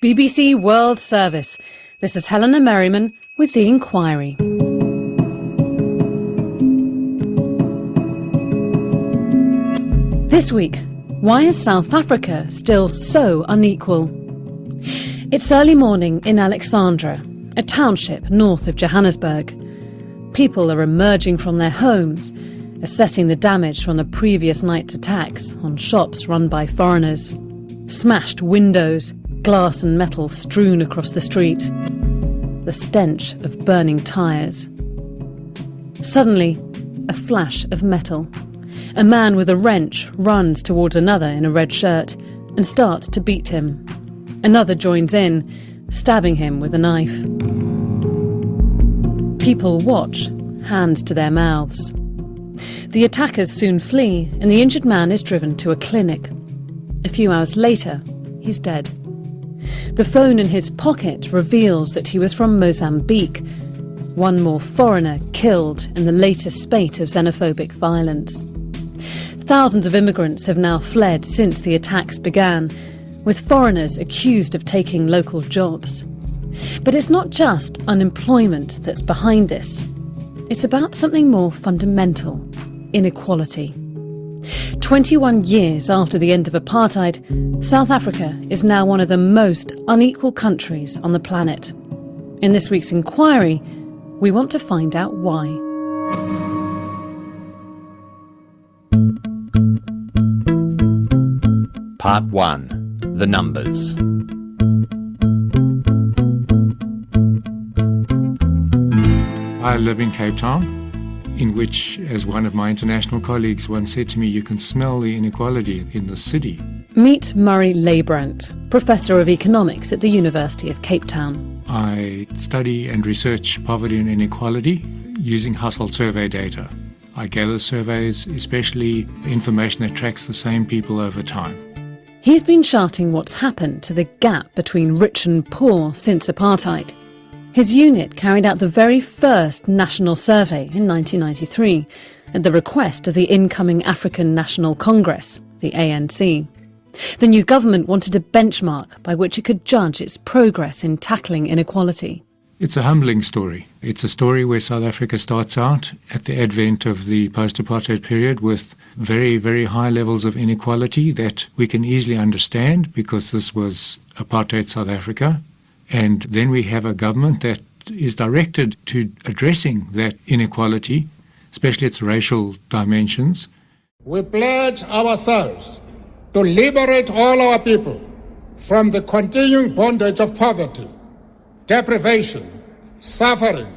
BBC World Service. This is Helena Merriman with The Inquiry. This week, why is South Africa still so unequal? It's early morning in Alexandra, a township north of Johannesburg. People are emerging from their homes, assessing the damage from the previous night's attacks on shops run by foreigners. Smashed windows, glass and metal strewn across the street. The stench of burning tyres. Suddenly, a flash of metal. A man with a wrench runs towards another in a red shirt and starts to beat him. Another joins in, stabbing him with a knife. People watch, hands to their mouths. The attackers soon flee and the injured man is driven to a clinic. A few hours later, he's dead. The phone in his pocket reveals that he was from Mozambique. One more foreigner killed in the latest spate of xenophobic violence. Thousands of immigrants have now fled since the attacks began, with foreigners accused of taking local jobs. But it's not just unemployment that's behind this. It's about something more fundamental: inequality. 21 years after the end of apartheid, South Africa is now one of the most unequal countries on the planet. In this week's Inquiry, we want to find out why. Part 1. The Numbers. I live in Cape Town, in which, as one of my international colleagues once said to me, you can smell the inequality in the city. Meet Murray Leybrandt, Professor of Economics at the University of Cape Town. I study and research poverty and inequality using household survey data. I gather surveys, especially information that tracks the same people over time. He's been charting what's happened to the gap between rich and poor since apartheid. His unit carried out the very first national survey in 1993 at the request of the incoming African National Congress, the ANC. The new government wanted a benchmark by which it could judge its progress in tackling inequality. It's a humbling story. It's a story where South Africa starts out at the advent of the post-apartheid period with very, very high levels of inequality that we can easily understand because this was apartheid South Africa. And then we have a government that is directed to addressing that inequality, especially its racial dimensions. We pledge ourselves to liberate all our people from the continuing bondage of poverty, deprivation, suffering,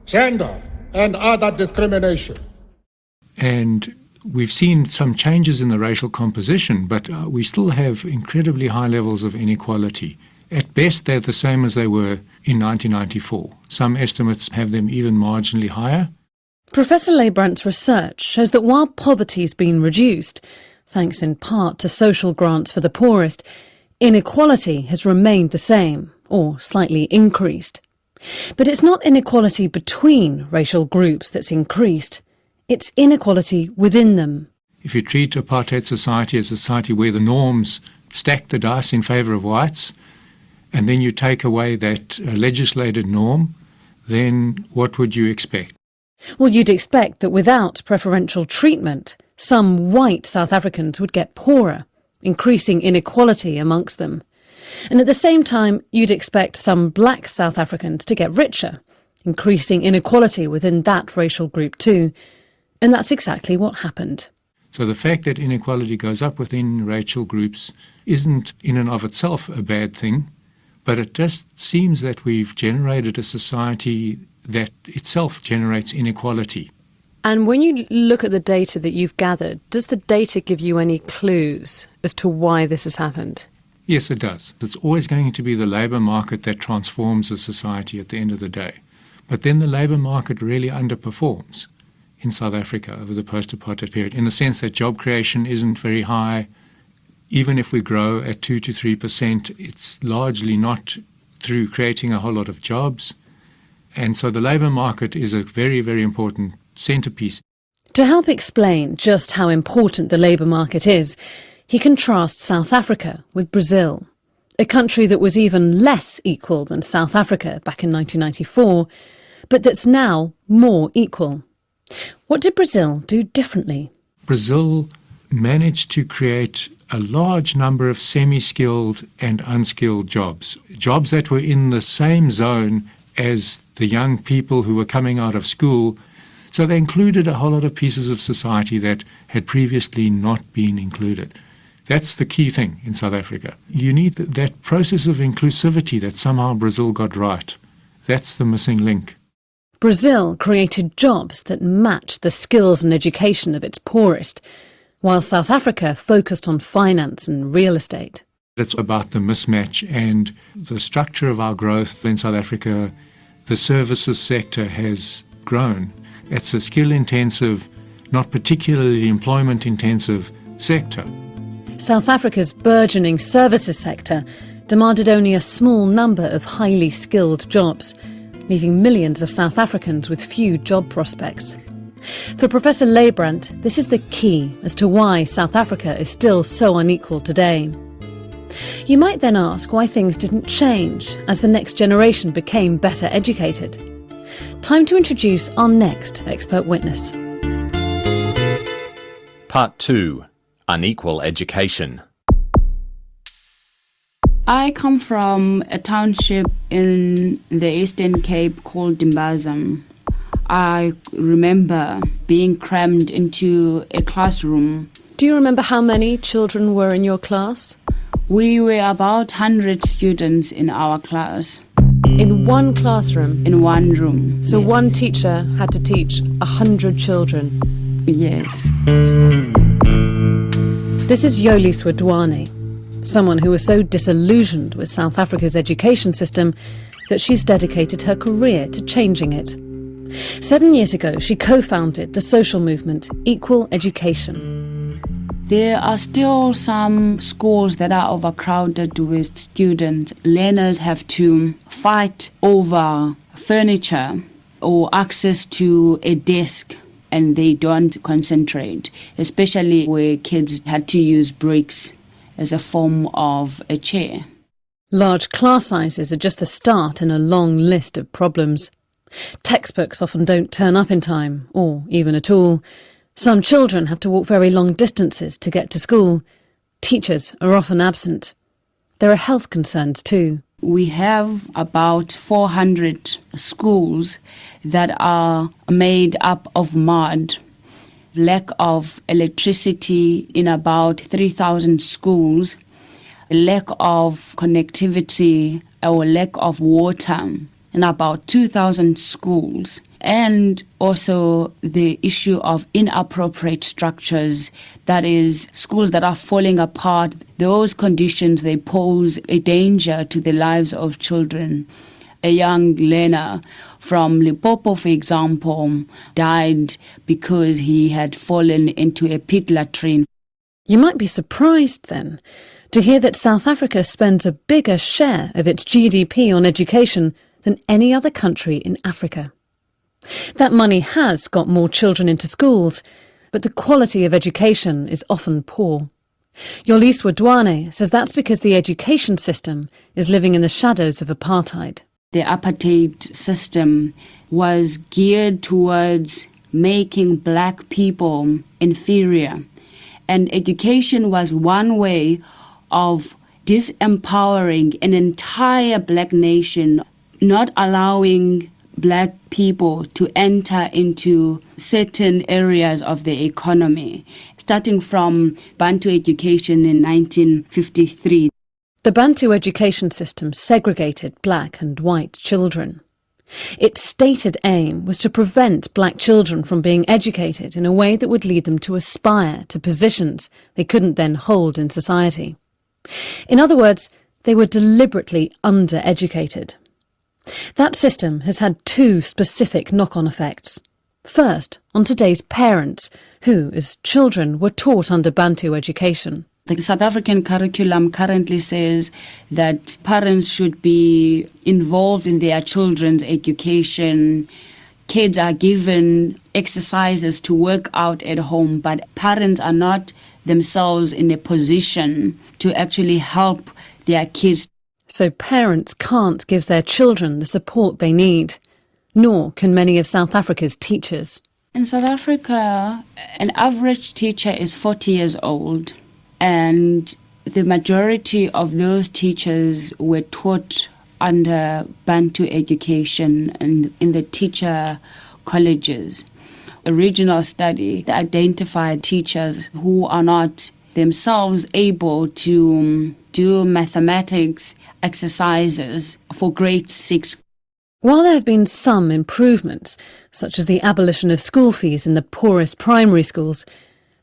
gender, and other discrimination. And we've seen some changes in the racial composition, but we still have incredibly high levels of inequality. At best, they're the same as they were in 1994. Some estimates have them even marginally higher. Professor Leybrandt's research shows that while poverty's been reduced, thanks in part to social grants for the poorest, inequality has remained the same, or slightly increased. But it's not inequality between racial groups that's increased. It's inequality within them. If you treat apartheid society as a society where the norms stack the dice in favour of whites, and then you take away that legislated norm, then what would you expect? Well, you'd expect that without preferential treatment, some white South Africans would get poorer, increasing inequality amongst them. And at the same time, you'd expect some black South Africans to get richer, increasing inequality within that racial group too. And that's exactly what happened. So the fact that inequality goes up within racial groups isn't in and of itself a bad thing. But it just seems that we've generated a society that itself generates inequality. And when you look at the data that you've gathered, does the data give you any clues as to why this has happened? Yes, it does. It's always going to be the labour market that transforms a society at the end of the day. But then the labour market really underperforms in South Africa over the post-apartheid period, in the sense that job creation isn't very high. Even if we grow at 2 to 3%, it's largely not through creating a whole lot of jobs. And so the labour market is a very, very important centrepiece. To help explain just how important the labour market is, he contrasts South Africa with Brazil, a country that was even less equal than South Africa back in 1994, but that's now more equal. What did Brazil do differently? Brazil managed to create a large number of semi-skilled and unskilled jobs that were in the same zone as the young people who were coming out of school. So they included a whole lot of pieces of society that had previously not been included. That's the key thing in South Africa. You need that process of inclusivity that somehow Brazil got right. That's the missing link. Brazil created jobs that matched the skills and education of its poorest, while South Africa focused on finance and real estate. It's about the mismatch and the structure of our growth in South Africa. The services sector has grown. It's a skill-intensive, not particularly employment-intensive sector. South Africa's burgeoning services sector demanded only a small number of highly skilled jobs, leaving millions of South Africans with few job prospects. For Professor Leybrandt, this is the key as to why South Africa is still so unequal today. You might then ask why things didn't change as the next generation became better educated. Time to introduce our next expert witness. Part 2. Unequal education. I come from a township in the Eastern Cape called Dimbaza. I remember being crammed into a classroom. Do you remember how many children were in your class? We were about 100 students in our class. In one classroom? In one room. So yes. One teacher had to teach 100 children? Yes. This is Yoliswa Dwane, someone who was so disillusioned with South Africa's education system that she's dedicated her career to changing it. 7 years ago, she co-founded the social movement Equal Education. There are still some schools that are overcrowded with students. Learners have to fight over furniture or access to a desk, and they don't concentrate, especially where kids had to use bricks as a form of a chair. Large class sizes are just the start in a long list of problems. Textbooks often don't turn up in time, or even at all. Some children have to walk very long distances to get to school. Teachers are often absent. There are health concerns too. We have about 400 schools that are made up of mud. Lack of electricity in about 3,000 schools. Lack of connectivity or lack of water in about 2,000 schools, and also the issue of inappropriate structures, that is, schools that are falling apart. Those conditions, they pose a danger to the lives of children. A young learner from Limpopo, for example, died because he had fallen into a pit latrine. You might be surprised then to hear that South Africa spends a bigger share of its GDP on education than any other country in Africa. That money has got more children into schools, but the quality of education is often poor. Yoliswa Dwane says that's because the education system is living in the shadows of apartheid. The apartheid system was geared towards making black people inferior, and education was one way of disempowering an entire black nation, not allowing black people to enter into certain areas of the economy, starting from Bantu education in 1953. The Bantu education system segregated black and white children. Its stated aim was to prevent black children from being educated in a way that would lead them to aspire to positions they couldn't then hold in society. In other words, they were deliberately undereducated. That system has had two specific knock-on effects. First, on today's parents, who, as children, were taught under Bantu education. The South African curriculum currently says that parents should be involved in their children's education. Kids are given exercises to work out at home, but parents are not themselves in a position to actually help their kids. So parents can't give their children the support they need, nor can many of South Africa's teachers. In South Africa, an average teacher is 40 years old, and the majority of those teachers were taught under Bantu education and in the teacher colleges. A regional study identified teachers who are not themselves able to do mathematics exercises for grade 6. While there have been some improvements, such as the abolition of school fees in the poorest primary schools,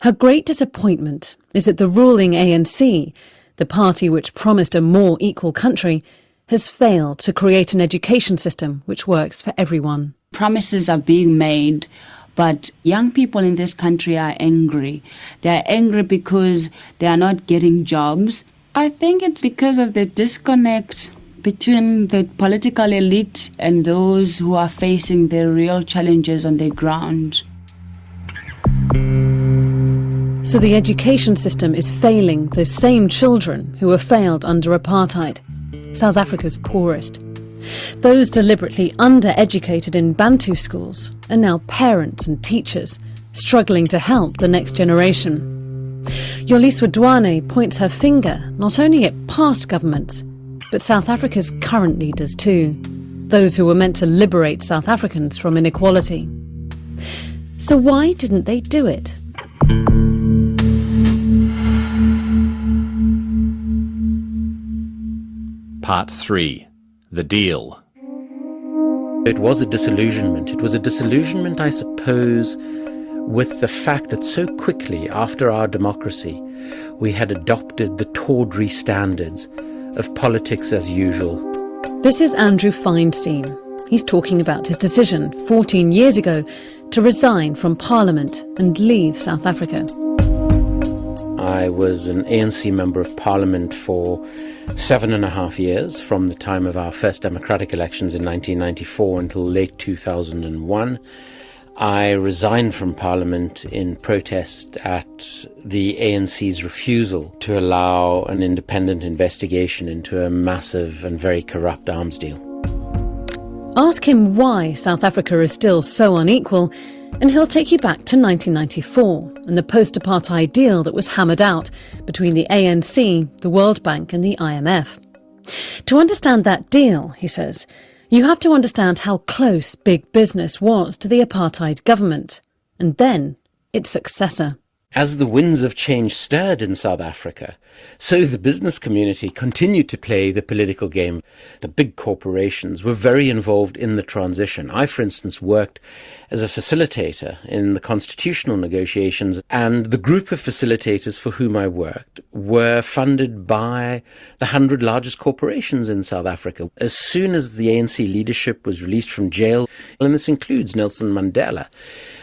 her great disappointment is that the ruling ANC, the party which promised a more equal country, has failed to create an education system which works for everyone. Promises are being made, but young people in this country are angry. They are angry because they are not getting jobs. I think it's because of the disconnect between the political elite and those who are facing the real challenges on the ground. So the education system is failing those same children who were failed under apartheid, South Africa's poorest. Those deliberately undereducated in Bantu schools are now parents and teachers struggling to help the next generation. Yoliswa Dwane points her finger not only at past governments, but South Africa's current leaders too, those who were meant to liberate South Africans from inequality. So why didn't they do it? Part 3. The Deal. It was a disillusionment. It was a disillusionment, I suppose, with the fact that so quickly after our democracy, we had adopted the tawdry standards of politics as usual. This is Andrew Feinstein. He's talking about his decision 14 years ago to resign from Parliament and leave South Africa. I was an ANC Member of Parliament for 7.5 years, from the time of our first democratic elections in 1994 until late 2001. I resigned from Parliament in protest at the ANC's refusal to allow an independent investigation into a massive and very corrupt arms deal. Ask him why South Africa is still so unequal, and he'll take you back to 1994 and the post-apartheid deal that was hammered out between the ANC, the World Bank and the IMF. To understand that deal, he says, you have to understand how close big business was to the apartheid government, and then its successor. As the winds of change stirred in South Africa, so the business community continued to play the political game. The big corporations were very involved in the transition. I, for instance, worked as a facilitator in the constitutional negotiations, and the group of facilitators for whom I worked were funded by the 100 largest corporations in South Africa. As soon as the ANC leadership was released from jail, and this includes Nelson Mandela,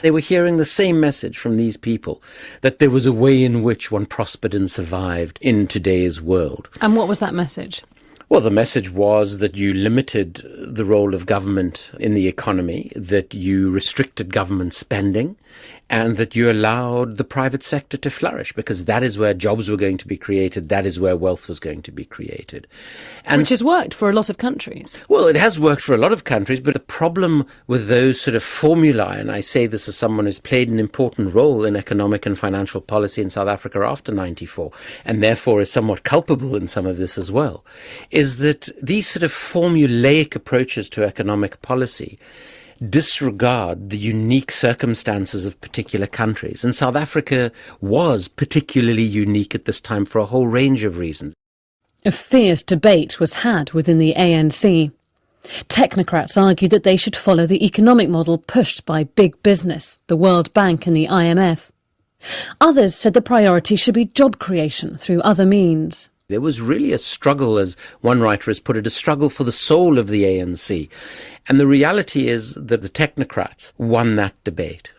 they were hearing the same message from these people, that there was a way in which one prospered and survived in today's world. And what was that message? Well, the message was that you limited the role of government in the economy, that you restricted government spending, and that you allowed the private sector to flourish, because that is where jobs were going to be created, that is where wealth was going to be created. And which has worked for a lot of countries. Well, it has worked for a lot of countries, but the problem with those sort of formulae, and I say this as someone who's played an important role in economic and financial policy in South Africa after 94, and therefore is somewhat culpable in some of this as well, is that these sort of formulaic approaches to economic policy disregard the unique circumstances of particular countries. And South Africa was particularly unique at this time for a whole range of reasons. A fierce debate was had within the ANC. Technocrats argued that they should follow the economic model pushed by big business, the World Bank and the IMF. Others said the priority should be job creation through other means. There was really a struggle, as one writer has put it, a struggle for the soul of the ANC. And the reality is that the technocrats won that debate.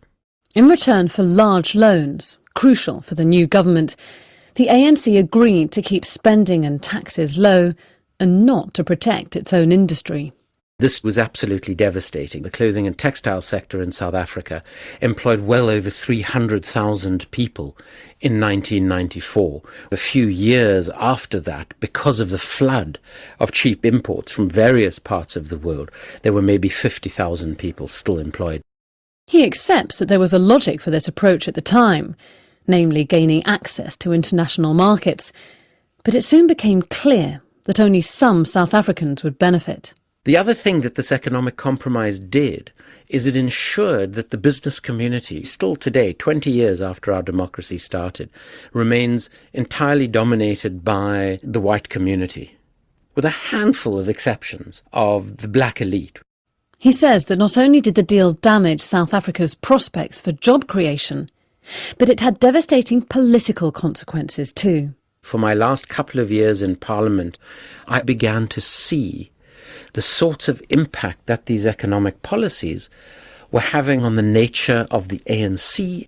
In return for large loans, crucial for the new government, the ANC agreed to keep spending and taxes low and not to protect its own industry. This was absolutely devastating. The clothing and textile sector in South Africa employed well over 300,000 people in 1994. A few years after that, because of the flood of cheap imports from various parts of the world, there were maybe 50,000 people still employed. He accepts that there was a logic for this approach at the time, namely gaining access to international markets, but it soon became clear that only some South Africans would benefit. The other thing that this economic compromise did is it ensured that the business community, still today, 20 years after our democracy started, remains entirely dominated by the white community, with a handful of exceptions of the black elite. He says that not only did the deal damage South Africa's prospects for job creation, but it had devastating political consequences too. For my last couple of years in Parliament, I began to see the sorts of impact that these economic policies were having on the nature of the ANC,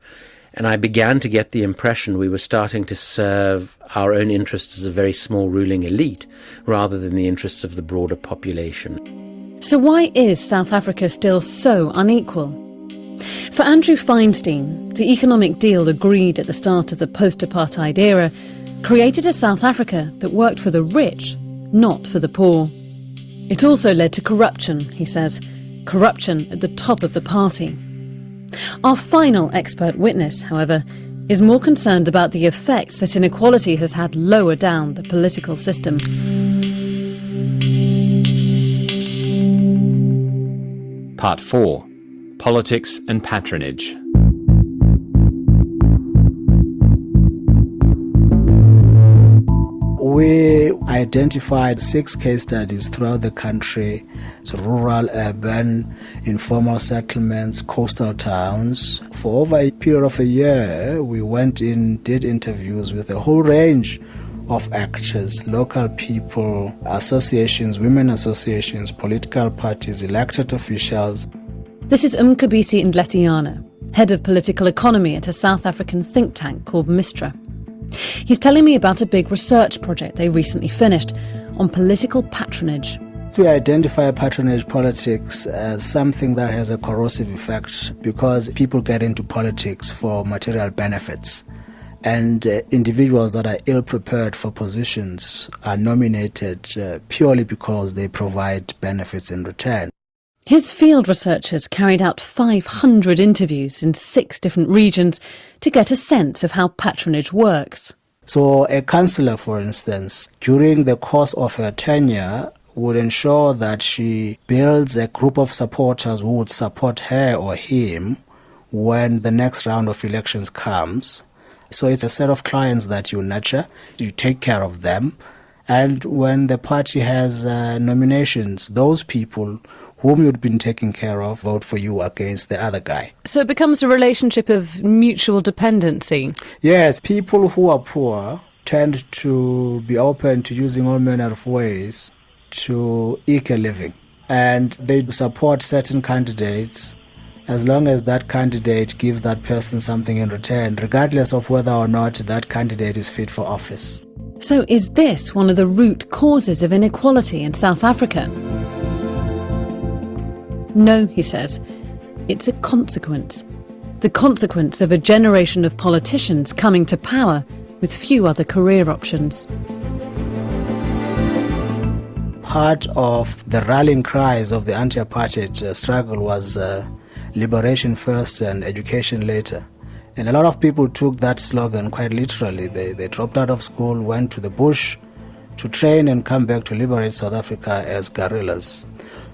and I began to get the impression we were starting to serve our own interests as a very small ruling elite, rather than the interests of the broader population. So why is South Africa still so unequal? For Andrew Feinstein, the economic deal agreed at the start of the post-apartheid era created a South Africa that worked for the rich, not for the poor. It also led to corruption, he says, corruption at the top of the party. Our final expert witness, however, is more concerned about the effects that inequality has had lower down the political system. Part 4. Politics and Patronage. We identified 6 case studies throughout the country. It's rural, urban, informal settlements, coastal towns. For over a period of a year, we went in, did interviews with a whole range of actors, local people, associations, women associations, political parties, elected officials. This is Mcebisi Ndletiana, head of political economy at a South African think tank called Mistra. He's telling me about a big research project they recently finished on political patronage. We identify patronage politics as something that has a corrosive effect because people get into politics for material benefits, and individuals that are ill-prepared for positions are nominated purely because they provide benefits in return. His field researchers carried out 500 interviews in 6 different regions to get a sense of how patronage works. So a councillor, for instance, during the course of her tenure would ensure that she builds a group of supporters who would support her or him when the next round of elections comes. So it's a set of clients that you nurture, you take care of them, and when the party has nominations, those people whom you'd been taking care of vote for you against the other guy. So it becomes a relationship of mutual dependency. Yes, people who are poor tend to be open to using all manner of ways to eke a living. And they support certain candidates as long as that candidate gives that person something in return, regardless of whether or not that candidate is fit for office. So is this one of the root causes of inequality in South Africa? No, he says, it's a consequence. The consequence of a generation of politicians coming to power with few other career options. Part of the rallying cries of the anti-apartheid struggle was liberation first and education later. And a lot of people took that slogan quite literally. They dropped out of school, went to the bush to train and come back to liberate South Africa as guerrillas.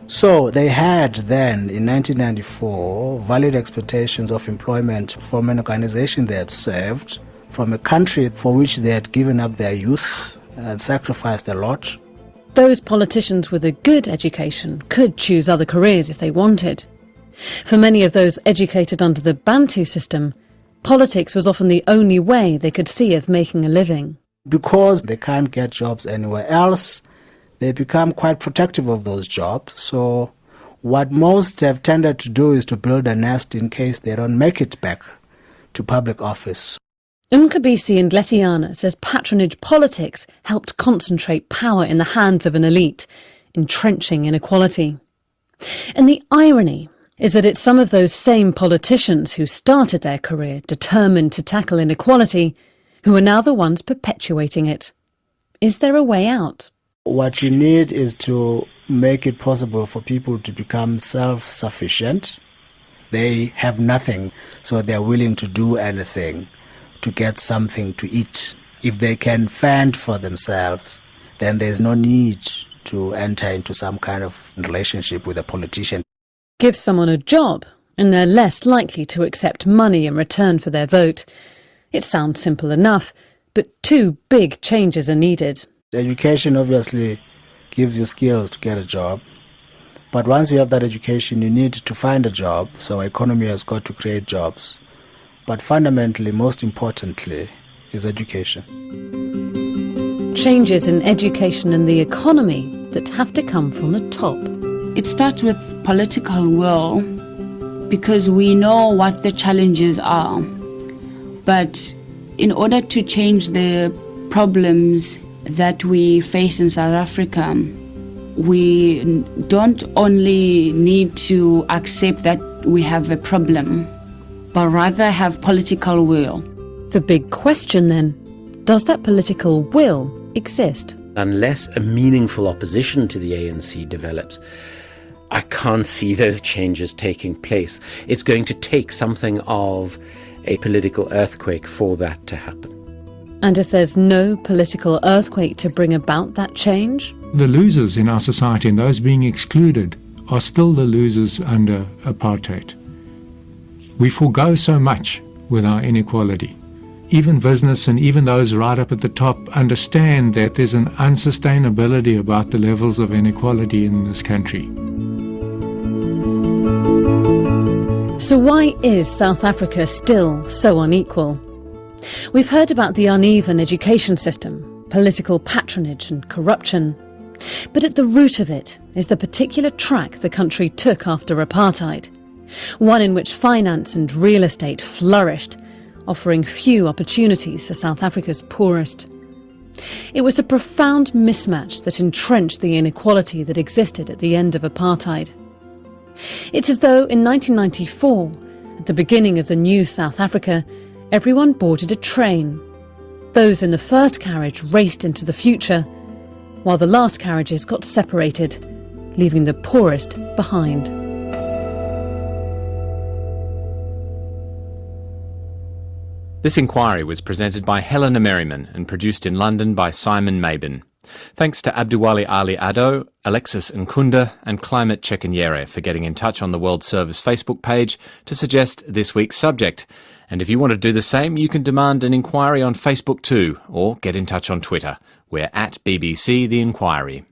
So they had then, in 1994, valid expectations of employment from an organization they had served, from a country for which they had given up their youth and sacrificed a lot. Those politicians with a good education could choose other careers if they wanted. For many of those educated under the Bantu system, politics was often the only way they could see of making a living. Because they can't get jobs anywhere else, they become quite protective of those jobs. So what most have tended to do is to build a nest in case they don't make it back to public office. Mcebisi Ndletiana says patronage politics helped concentrate power in the hands of an elite, entrenching inequality. And the irony is that it's some of those same politicians who started their career determined to tackle inequality who are now the ones perpetuating it. Is there a way out? What you need is to make it possible for people to become self-sufficient. They have nothing, so they're willing to do anything to get something to eat. If they can fend for themselves, then there's no need to enter into some kind of relationship with a politician. Give someone a job, and they're less likely to accept money in return for their vote. It sounds simple enough, but two big changes are needed. Education obviously gives you skills to get a job. But once you have that education, you need to find a job, so our economy has got to create jobs. But fundamentally, most importantly, is education. Changes in education and the economy that have to come from the top. It starts with political will, because we know what the challenges are. But in order to change the problems that we face in South Africa, we don't only need to accept that we have a problem, but rather have political will. The big question then, does that political will exist? Unless a meaningful opposition to the ANC develops, I can't see those changes taking place. It's going to take something of a political earthquake for that to happen. And if there's no political earthquake to bring about that change? The losers in our society and those being excluded are still the losers under apartheid. We forego so much with our inequality. Even business and even those right up at the top understand that there's an unsustainability about the levels of inequality in this country. So why is South Africa still so unequal? We've heard about the uneven education system, political patronage and corruption. But at the root of it is the particular track the country took after apartheid, one in which finance and real estate flourished, offering few opportunities for South Africa's poorest. It was a profound mismatch that entrenched the inequality that existed at the end of apartheid. It's as though in 1994, at the beginning of the new South Africa, everyone boarded a train. Those in the first carriage raced into the future, while the last carriages got separated, leaving the poorest behind. This inquiry was presented by Helena Merriman and produced in London by Simon Mabin. Thanks to Abduwali Ali Addo, Alexis Nkunda and Climate Chekenyere for getting in touch on the World Service Facebook page to suggest this week's subject. And if you want to do the same, you can demand an inquiry on Facebook too, or get in touch on Twitter. We're at BBC The Inquiry.